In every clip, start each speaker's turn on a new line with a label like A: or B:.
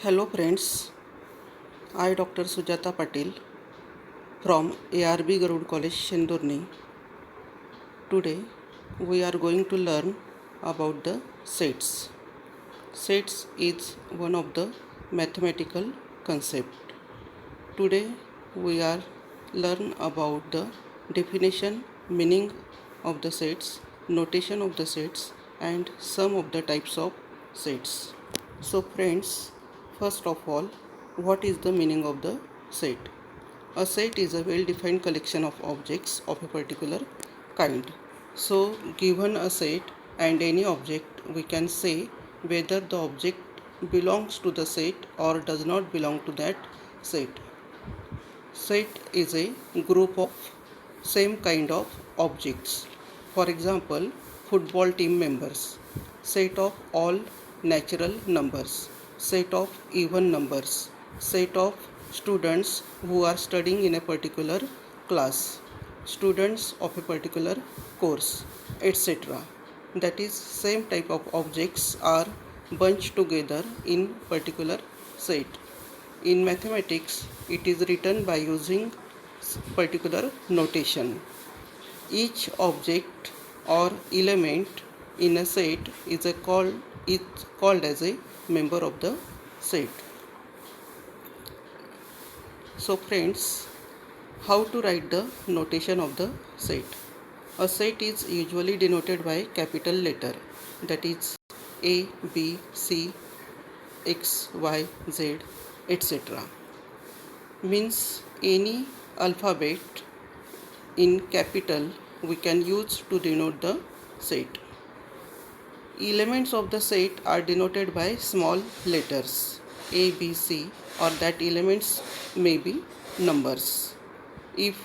A: Hello friends, I Dr. Sujata Patil from ARB Garud College, Shendurni. Today we are going to learn about the sets. Sets is one of the mathematical concept. Today we are learn about the definition, meaning of the sets, notation of the sets and some of the types of sets. So friends, first of all, what is the meaning of the set? A set is a well-defined collection of objects of a particular kind. So given a set and any object, we can say whether the object belongs to the set or does not belong to that set. Set is a group of same kind of objects. For example, football team members. Set of all natural numbers. Set of even numbers. Set of students who are studying in a particular class. Students of a particular course, etc. That is, same type of objects are bunched together in particular set. In mathematics, it is written by using particular notation. Each object or element in a set is called as a member of the set. So friends, how to write the notation of the set? A set is usually denoted by capital letter, that is A, B, C, X, Y, Z, etc. Means any alphabet in capital we can use to denote the set. Elements of the set are denoted by small letters A, B, C, or that elements may be numbers. If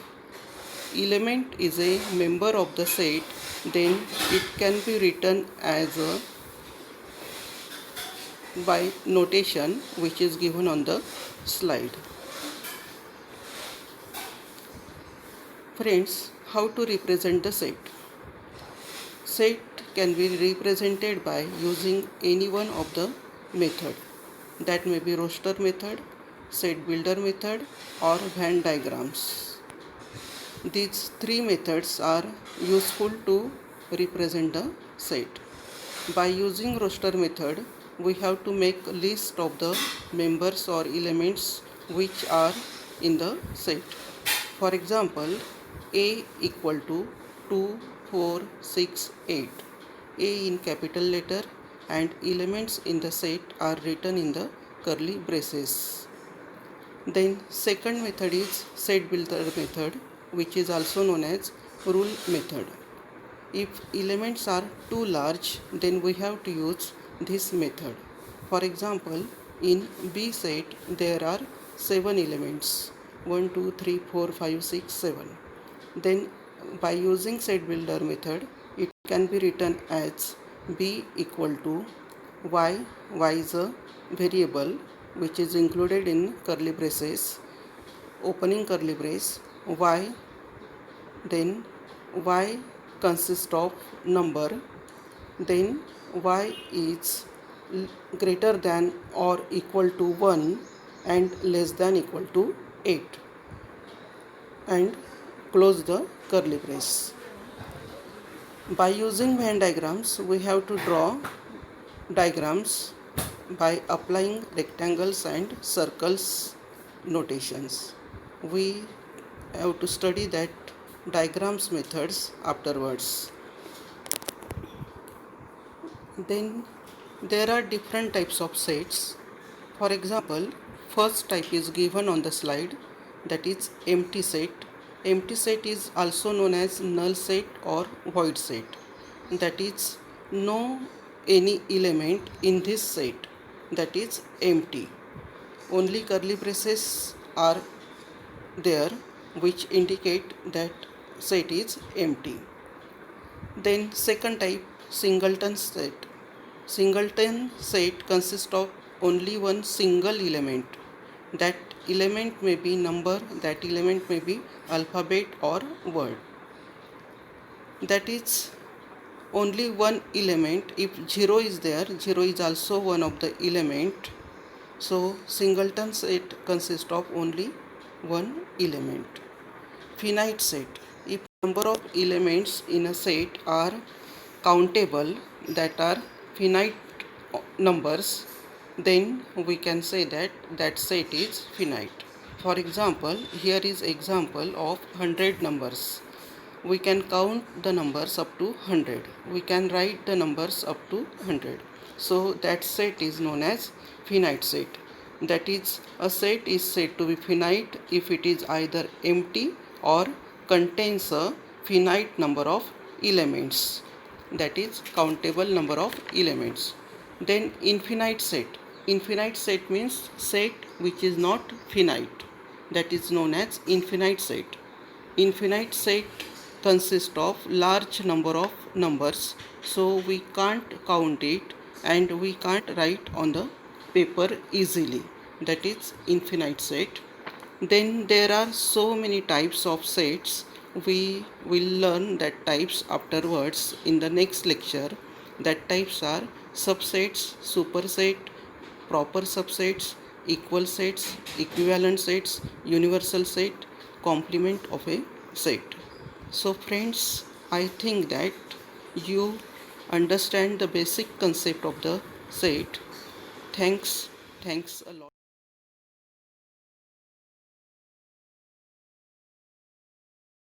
A: element is a member of the set, then it can be written as a by notation which is given on the slide. Friends, how to represent the set? Set can be represented by using any one of the method. That may be roster method, set builder method, or Venn diagrams. These three methods are useful to represent the set. By using roster method, we have to make a list of the members or elements which are in the set. For example, A equal to 2, 4, 6, 8. A in capital letter and elements in the set are written in the curly braces. Then second method is set builder method, which is also known as rule method. If elements are too large, then we have to use this method. For example, in B set there are 7 elements, 1, 2, 3, 4, 5, 6, 7. Then by using set builder method, it can be written as B equal to y is a variable which is included in curly braces, opening curly brace, y, then y consists of number, then y is greater than or equal to 1 and less than equal to 8, and close the curly brace. By using Venn diagrams, we have to draw diagrams by applying rectangles and circles notations. We have to study that diagrams methods afterwards. Then there are different types of sets. For example, first type is given on the slide, that is empty set. Empty set is also known as null set or void set. That is, no any element in this set, that is empty. Only curly braces are there which indicate that set is empty. Then second type, singleton set. Singleton set consists of only one single element. That element may be number, that element may be alphabet or word. That is only one element. If 0 is there, 0 is also one of the element. So singleton set consists of only one element. Finite set. If number of elements in a set are countable, that are finite numbers, then we can say that that set is finite. For example, here is example of 100 numbers. We can count the numbers up to 100. We can write the numbers up to 100. So that set is known as finite set. That is, a set is said to be finite if it is either empty or contains a finite number of elements, that is countable number of elements. Then infinite set. Infinite set means set which is not finite, that is known as infinite set. Infinite set consists of large number of numbers, so we can't count it and we can't write on the paper easily, that is infinite set. Then there are so many types of sets. We will learn that types afterwards in the next lecture. That types are subsets, superset, proper subsets, equal sets, equivalent sets, universal set, complement of a set. So friends, I think that you understand the basic concept of the set. Thanks a lot.